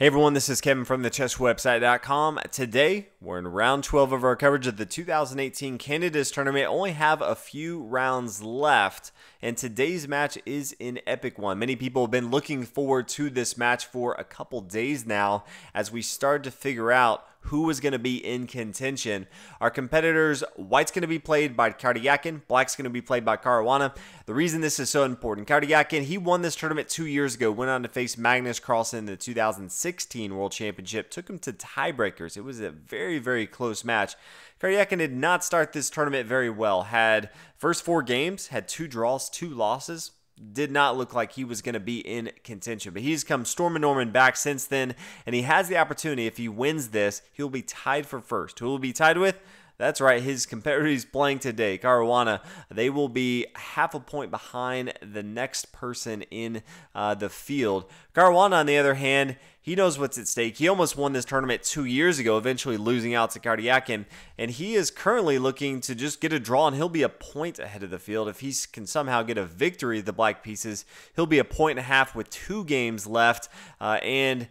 Hey everyone, this is Kevin from thechesswebsite.com. Today, we're in round 12 of our coverage of the 2018 Candidates Tournament. Only have a few rounds left, and today's match is an epic one. Many people have been looking forward to this match for a couple days now as we start to figure out who is going to be in contention. Our competitors, White's going to be played by Karjakin, Black's going to be played by Caruana. The reason this is so important, Karjakin, he won this tournament 2 years ago, went on to face Magnus Carlsen in the 2016 World Championship, took him to tiebreakers. It was a very, very close match. Karjakin did not start this tournament very well. Had first 4 games, had 2 draws, 2 losses. Did not look like he was going to be in contention. But he's come storming Norman back since then, and he has the opportunity. If he wins this, he'll be tied for first. Who will be tied with? That's right, his competitor he's playing today, Caruana. They will be half a point behind the next person in the field. Caruana, on the other hand, he knows what's at stake. He almost won this tournament 2 years ago, eventually losing out to Karjakin, and he is currently looking to just get a draw, and he'll be a point ahead of the field. If he can somehow get a victory of the black pieces, he'll be a point and a half with 2 games left, and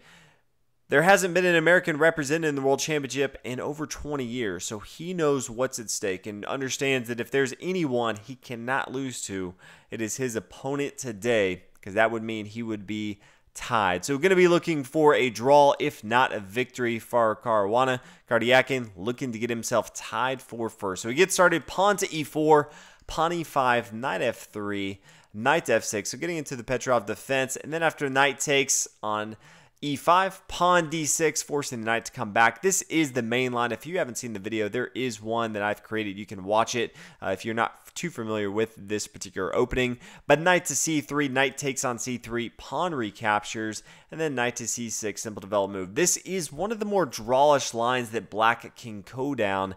there hasn't been an American represented in the World Championship in over 20 years, so he knows what's at stake and understands that if there's anyone he cannot lose to, it is his opponent today, because that would mean he would be tied. So we're going to be looking for a draw, if not a victory for Caruana. Karjakin looking to get himself tied for first. So we get started, pawn to e4, pawn e5, knight f3, knight f6. So getting into the Petrov defense, and then after knight takes on e5, pawn d6, forcing the knight to come back. This is the main line. If you haven't seen the video, there is one that I've created. You can watch it if you're not too familiar with this particular opening. But knight to c3, knight takes on c3, pawn recaptures, and then knight to c6, simple development move. This is one of the more drawish lines that black can go down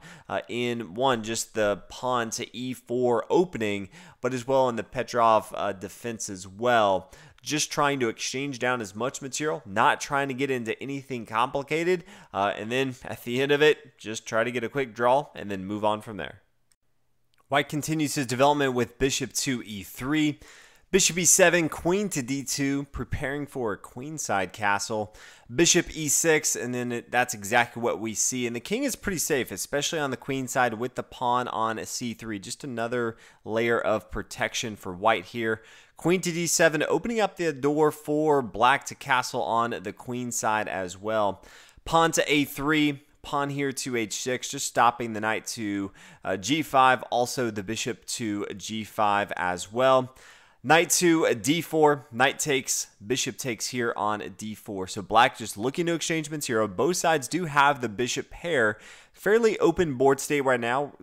in one, just the pawn to e4 opening, but as well in the Petrov defense as well. Just trying to exchange down as much material, not trying to get into anything complicated, and then at the end of it, just try to get a quick draw and then move on from there. White continues his development with bishop to e3, bishop e7, queen to d2, preparing for a queenside castle, bishop e6, and then that's exactly what we see. And the king is pretty safe, especially on the queen side with the pawn on c3. Just another layer of protection for white here. Queen to d7, opening up the door for black to castle on the queen side as well. Pawn to a3, pawn here to h6, just stopping the knight to g5, also the bishop to g5 as well. Knight to d4, knight takes, bishop takes here on d4. So black just looking to exchange material. Both sides do have the bishop pair. Fairly open board state right now.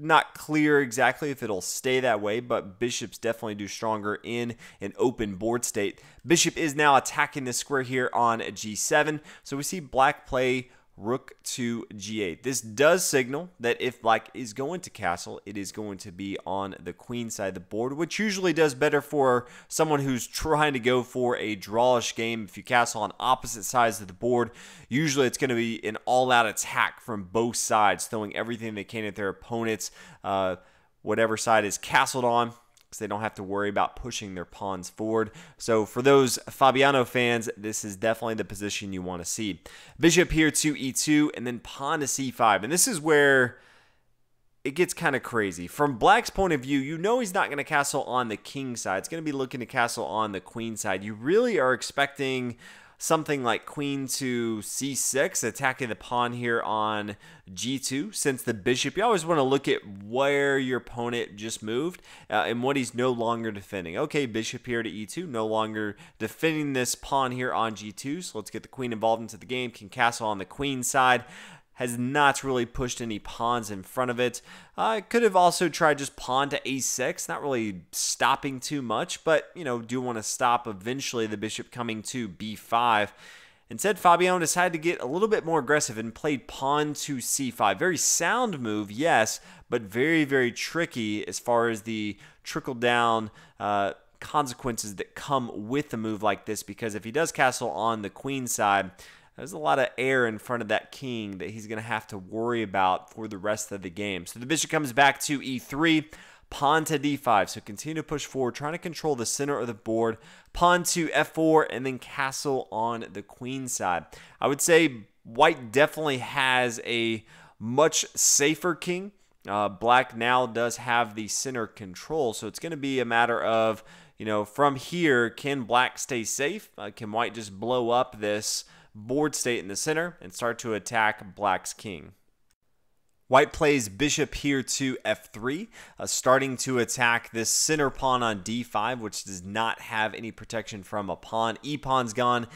Not clear exactly if it'll stay that way, but bishops definitely do stronger in an open board state. Bishop is now attacking the square here on g7. So we see black play rook to g8. This does signal that if black is going to castle, it is going to be on the queen side of the board, which usually does better for someone who's trying to go for a drawish game. If you castle on opposite sides of the board, usually it's going to be an all-out attack from both sides, throwing everything they can at their opponents, whatever side is castled on, because they don't have to worry about pushing their pawns forward. So for those Fabiano fans, this is definitely the position you want to see. Bishop here to e2, and then pawn to c5. And this is where it gets kind of crazy. From black's point of view, you know he's not going to castle on the king side. It's going to be looking to castle on the queen side. You really are expecting something like queen to c6, attacking the pawn here on g2. Since the bishop, you always want to look at where your opponent just moved and what he's no longer defending. Okay, bishop here to e2, no longer defending this pawn here on g2. So let's get the queen involved into the game. Can castle on the queen side. Has not really pushed any pawns in front of it. Could have also tried just pawn to a6, not really stopping too much, but, you know, do want to stop eventually the bishop coming to b5. Instead, Fabiano decided to get a little bit more aggressive and played pawn to c5. Very sound move, yes, but very, very tricky as far as the trickle-down consequences that come with a move like this, because if he does castle on the queen side, there's a lot of air in front of that king that he's going to have to worry about for the rest of the game. So the bishop comes back to e3, pawn to d5. So continue to push forward, trying to control the center of the board. Pawn to f4, and then castle on the queen side. I would say white definitely has a much safer king. Black now does have the center control, so it's going to be a matter of, from here, can black stay safe? Can white just blow up this board state in the center and start to attack black's king? White plays bishop here to f3, starting to attack this center pawn on d5, which does not have any protection from a pawn. E-pawn's gone,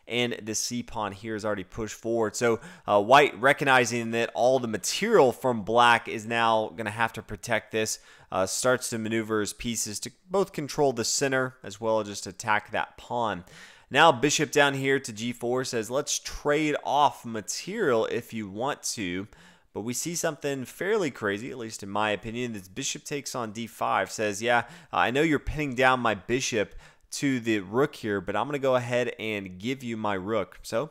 and the c-pawn here is already pushed forward. So white, recognizing that all the material from black is now going to have to protect this, starts to maneuver his pieces to both control the center as well as just attack that pawn. Now bishop down here to g4 says, let's trade off material if you want to. But we see something fairly crazy, at least in my opinion. This bishop takes on d5, says, yeah, I know you're pinning down my bishop to the rook here, but I'm going to go ahead and give you my rook. So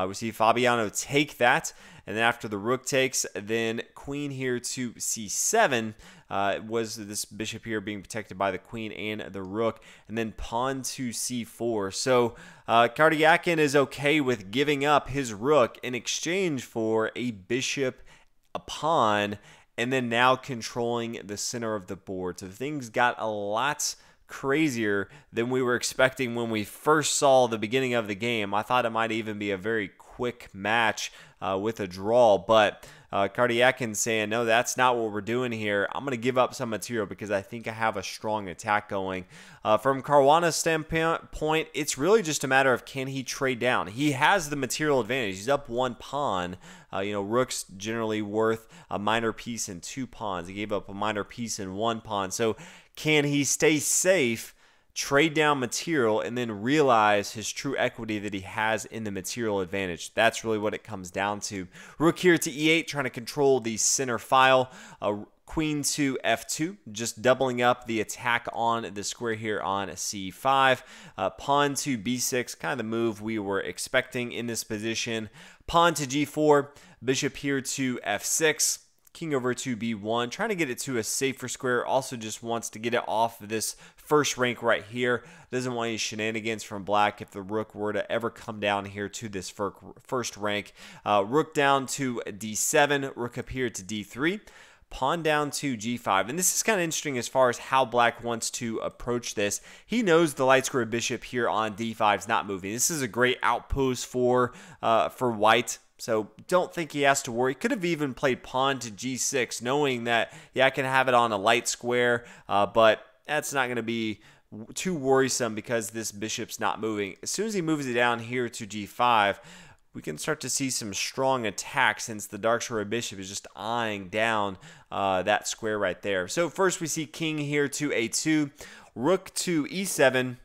we see Fabiano take that, and then after the rook takes, then queen here to c7 was this bishop here being protected by the queen and the rook, and then pawn to c4. So Karjakin is okay with giving up his rook in exchange for a bishop, a pawn, and then now controlling the center of the board. So things got a lot crazier than we were expecting when we first saw the beginning of the game. I thought it might even be a very quick match with a draw, but Karjakin saying, no, that's not what we're doing here. I'm going to give up some material because I think I have a strong attack going. From Caruana's standpoint, it's really just a matter of, can he trade down? He has the material advantage. He's up one pawn. Rook's generally worth a minor piece and two pawns. He gave up a minor piece and one pawn. So can he stay safe, trade down material, and then realize his true equity that he has in the material advantage? That's really what it comes down to. Rook here to e8, trying to control the center file. Queen to f2, just doubling up the attack on the square here on c5. Pawn to b6, kind of the move we were expecting in this position. Pawn to g4, bishop here to f6. King over to b1, trying to get it to a safer square. Also just wants to get it off of this first rank right here. Doesn't want any shenanigans from black if the rook were to ever come down here to this first rank. Rook down to d7, rook up here to d3. Pawn down to g5. And this is kind of interesting as far as how black wants to approach this. He knows the light square bishop here on d5 is not moving. This is a great outpost for white. So don't think he has to worry. Could have even played pawn to g6, knowing that, yeah, I can have it on a light square, but that's not going to be too worrisome because this bishop's not moving. As soon as he moves it down here to g5, we can start to see some strong attack since the dark square bishop is just eyeing down that square right there. So first we see king here to a2, rook to e7,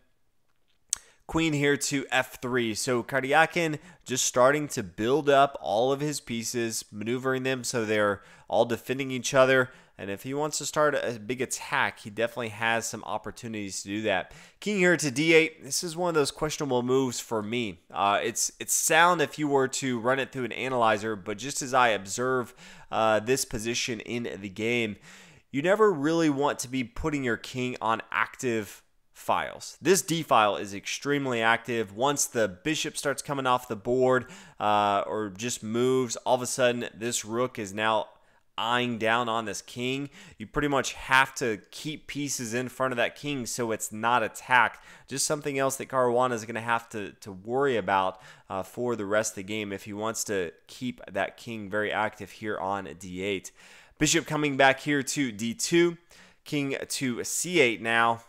queen here to f3. So Karjakin just starting to build up all of his pieces, maneuvering them so they're all defending each other. And if he wants to start a big attack, he definitely has some opportunities to do that. King here to d8. This is one of those questionable moves for me. It's sound if you were to run it through an analyzer, but just as I observe this position in the game, you never really want to be putting your king on active files. This d file is extremely active. Once the bishop starts coming off the board or just moves, all of a sudden this rook is now eyeing down on this king. You pretty much have to keep pieces in front of that king so it's not attacked. Just something else that Caruana is going to have to worry about for the rest of the game if he wants to keep that king very active here on d8. Bishop coming back here to d2, king to c8 now,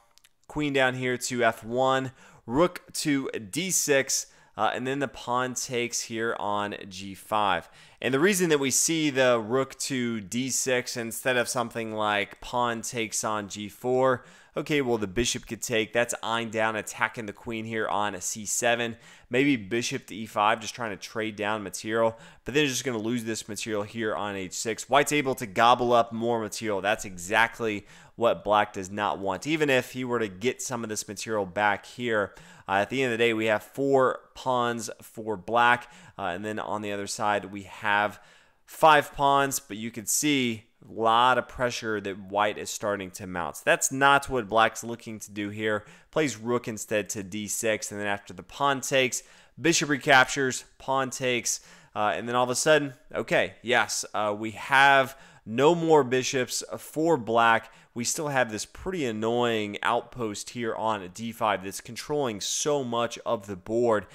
queen down here to f1, rook to d6, and then the pawn takes here on g5. And the reason that we see the rook to d6 instead of something like pawn takes on g4, okay, well, the bishop could take. That's eyeing down, attacking the queen here on c7. Maybe bishop to e5, just trying to trade down material. But then just going to lose this material here on h6. White's able to gobble up more material. That's exactly what black does not want. Even if he were to get some of this material back here, at the end of the day, we have 4 pawns for black. And then on the other side, we have 5 pawns. But you can see A lot of pressure that white is starting to mount. So that's not what black's looking to do here. Plays rook instead to d6, and then after the pawn takes, bishop recaptures, pawn takes, and then all of a sudden, okay, yes, we have no more bishops for black. We still have this pretty annoying outpost here on d5 that's controlling so much of the board.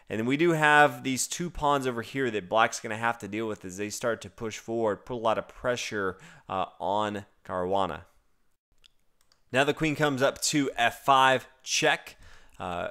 And then we do have these two pawns over here that black's going to have to deal with as they start to push forward, put a lot of pressure on Caruana. Now the queen comes up to f5, check,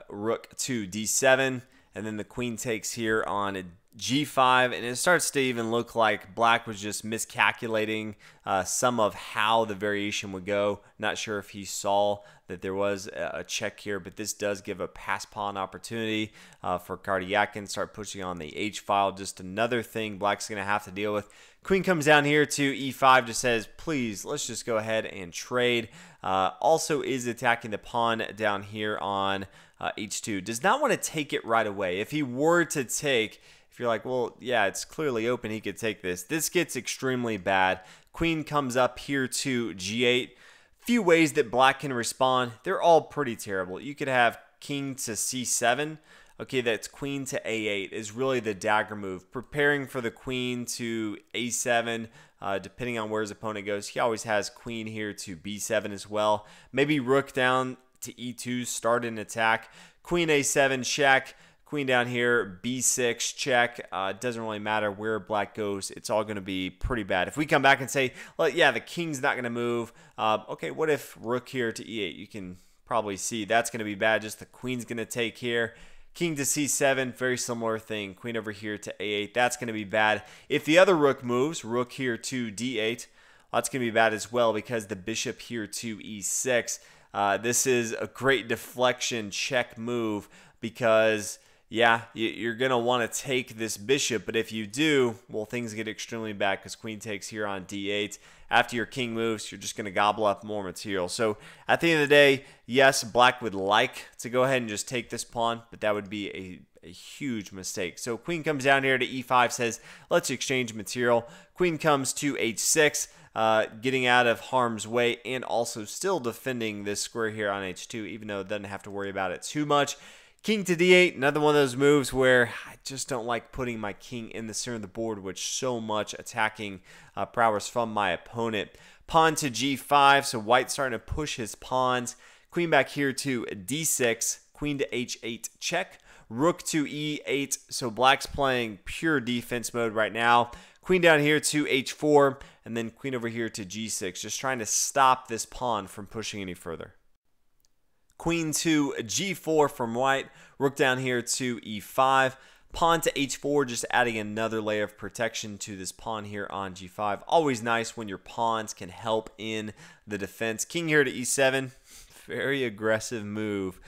rook to d7, and then the queen takes here on g5, and it starts to even look like black was just miscalculating some of how the variation would go. Not sure if he saw that there was a check here, but this does give a pass pawn opportunity for Karjakin. Start pushing on the h-file. Just another thing black's going to have to deal with. Queen comes down here to e5, just says, please, let's just go ahead and trade. Also is attacking the pawn down here on h2. Does not want to take it right away. If he were to take, if you're like, well, yeah, it's clearly open, he could take this. This gets extremely bad. Queen comes up here to g8. Few ways that black can respond. They're all pretty terrible. You could have king to c7. Okay, that's queen to a8 is really the dagger move. Preparing for the queen to a7, depending on where his opponent goes. He always has queen here to b7 as well. Maybe rook down to e2, start an attack. Queen a7, check. Queen down here, b6, check. It doesn't really matter where black goes. It's all going to be pretty bad. If we come back and say, well, yeah, the king's not going to move. Okay, what if rook here to e8? You can probably see that's going to be bad. Just the queen's going to take here. King to c7, very similar thing. Queen over here to a8, that's going to be bad. If the other rook moves, rook here to d8, that's going to be bad as well because the bishop here to e6. This is a great deflection check move because, yeah, you're going to want to take this bishop, but if you do, well, things get extremely bad because queen takes here on d8. After your king moves, you're just going to gobble up more material. So at the end of the day, yes, black would like to go ahead and just take this pawn, but that would be a huge mistake. So queen comes down here to e5, says, let's exchange material. Queen comes to h6, getting out of harm's way and also still defending this square here on h2, even though it doesn't have to worry about it too much. King to d8, another one of those moves where I just don't like putting my king in the center of the board with so much attacking prowess from my opponent. Pawn to g5, so white's starting to push his pawns. Queen back here to d6, queen to h8, check. Rook to e8, so black's playing pure defense mode right now. Queen down here to h4, and then queen over here to g6, just trying to stop this pawn from pushing any further. Queen to g4 from white, rook down here to e5, pawn to h4, just adding another layer of protection to this pawn here on g5. Always nice when your pawns can help in the defense. King here to e7, very aggressive move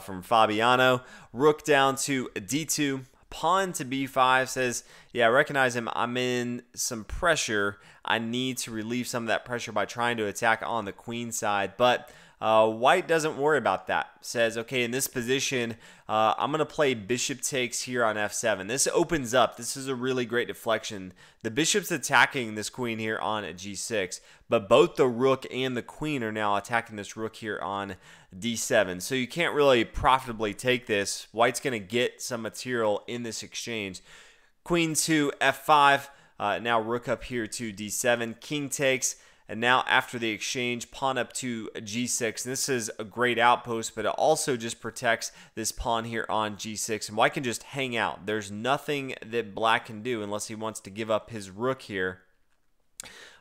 from Fabiano. Rook down to d2, pawn to b5, says, yeah, I recognize him. I'm in some pressure. I need to relieve some of that pressure by trying to attack on the queen side, but white doesn't worry about that. Says, okay, in this position, I'm going to play bishop takes here on f7. This opens up. This is a really great deflection. The bishop's attacking this queen here on g6, but both the rook and the queen are now attacking this rook here on d7. So you can't really profitably take this. White's going to get some material in this exchange. Queen to f5. Now rook up here to d7. King takes. And now after the exchange, pawn up to g6. And this is a great outpost, but it also just protects this pawn here on g6. And white can just hang out. There's nothing that black can do unless he wants to give up his rook here.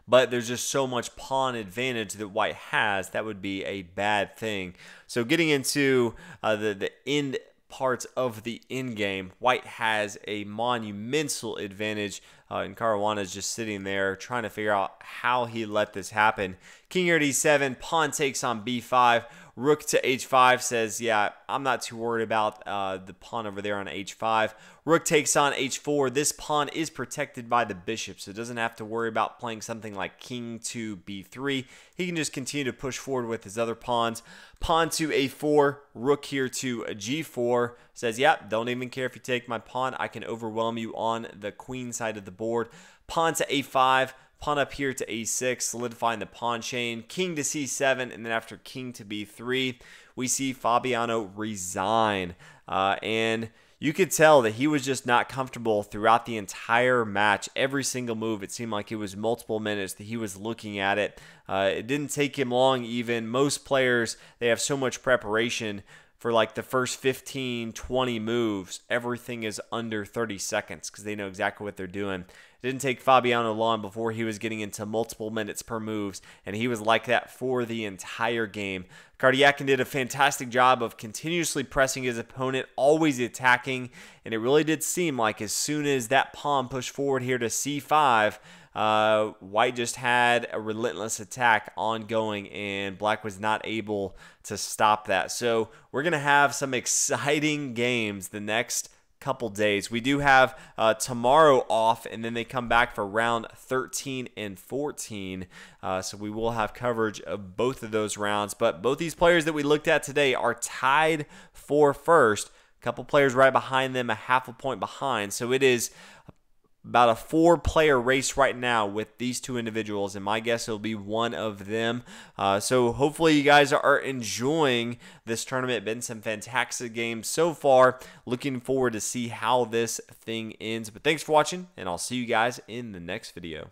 But there's just so much pawn advantage that white has. That would be a bad thing. So getting into the end parts of the end game, white has a monumental advantage, and Caruana is just sitting there trying to figure out how he let this happen. King here to e7, pawn takes on b5, rook to h5, says, yeah, I'm not too worried about the pawn over there on h5. Rook takes on h4. This pawn is protected by the bishop, so it doesn't have to worry about playing something like king to b3. He can just continue to push forward with his other pawns. Pawn to a4, rook here to g4, says, yeah, don't even care if you take my pawn. I can overwhelm you on the queen side of the board. Pawn to a5, pawn up here to a6, solidifying the pawn chain, king to c7, and then after king to b3, we see Fabiano resign. And you could tell that he was just not comfortable throughout the entire match. Every single move, it seemed like it was multiple minutes that he was looking at it. It didn't take him long even. Most players, they have so much preparation for like the first 15, 20 moves. Everything is under 30 seconds because they know exactly what they're doing. It didn't take Fabiano long before he was getting into multiple minutes per moves, and he was like that for the entire game. Karjakin did a fantastic job of continuously pressing his opponent, always attacking, and it really did seem like as soon as that pawn pushed forward here to c5, White just had a relentless attack ongoing, and Black was not able to stop that. So we're going to have some exciting games the next couple days. We do have tomorrow off, and then they come back for round 13 and 14. So we will have coverage of both of those rounds. But both these players that we looked at today are tied for first. A couple players right behind them, a half a point behind. So it is about a 4-player race right now with these two individuals, and my guess it'll be one of them. So hopefully you guys are enjoying this tournament. Been some fantastic games so far. Looking forward to see how this thing ends. But thanks for watching, and I'll see you guys in the next video.